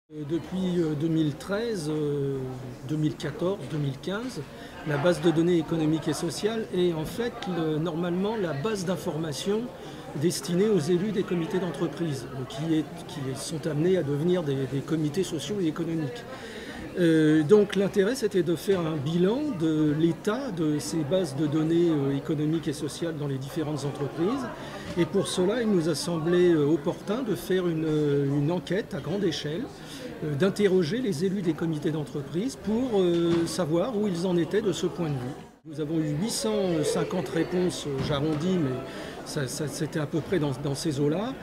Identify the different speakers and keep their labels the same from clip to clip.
Speaker 1: Depuis 2013, 2014, 2015, la base de données économiques et sociales est en fait normalement la base d'information destinée aux élus des comités d'entreprise qui sont amenés à devenir des comités sociaux et économiques. Donc l'intérêt c'était de faire un bilan de l'état de ces bases de données économiques et sociales dans les différentes entreprises. Et pour cela, il nous a semblé opportun de faire une enquête à grande échelle, d'interroger les élus des comités d'entreprise pour savoir où ils en étaient de ce point de vue. Nous avons eu 850 réponses, j'arrondis, mais c'était à peu près dans ces eaux-là,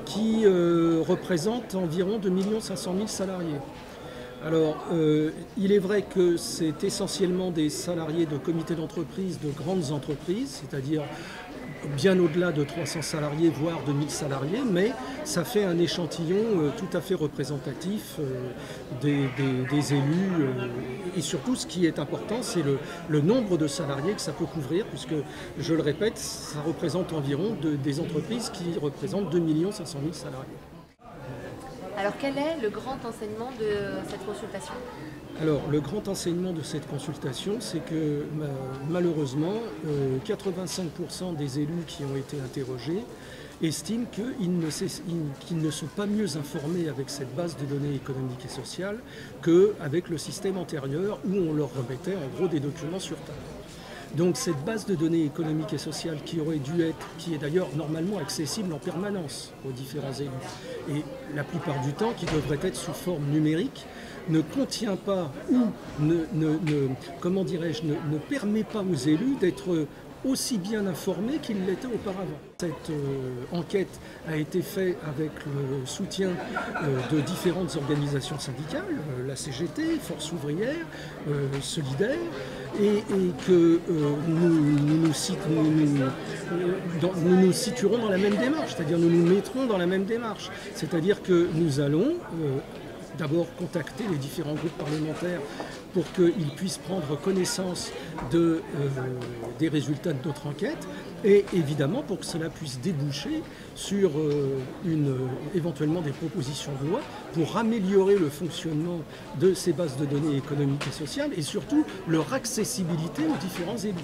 Speaker 1: qui représentent environ 2 500 000 salariés. Alors, il est vrai que c'est essentiellement des salariés de comités d'entreprise, de grandes entreprises, c'est-à-dire bien au-delà de 300 salariés, voire 2000 salariés, mais ça fait un échantillon tout à fait représentatif des élus. Et surtout, ce qui est important, c'est le nombre de salariés que ça peut couvrir, puisque, je le répète, ça représente environ des entreprises qui représentent 2 500 000 salariés.
Speaker 2: Alors quel est le grand enseignement de cette consultation ?
Speaker 1: Alors le grand enseignement de cette consultation, c'est que malheureusement 85% des élus qui ont été interrogés estiment qu'ils ne sont pas mieux informés avec cette base de données économiques et sociales qu'avec le système antérieur où on leur remettait en gros des documents sur table. Donc cette base de données économiques et sociales qui aurait dû être, qui est d'ailleurs normalement accessible en permanence aux différents élus, et la plupart du temps qui devrait être sous forme numérique, ne contient pas ou comment dirais-je, ne permet pas aux élus d'être aussi bien informés qu'ils l'étaient auparavant. Cette enquête a été faite avec le soutien de différentes organisations syndicales, la CGT, Force ouvrière, Solidaire, et que nous nous situerons dans la même démarche, c'est-à-dire nous nous mettrons dans la même démarche, c'est-à-dire que nous allons d'abord contacter les différents groupes parlementaires pour qu'ils puissent prendre connaissance des résultats de notre enquête et évidemment pour que cela puisse déboucher sur éventuellement des propositions de loi pour améliorer le fonctionnement de ces bases de données économiques et sociales et surtout leur accessibilité aux différents élus.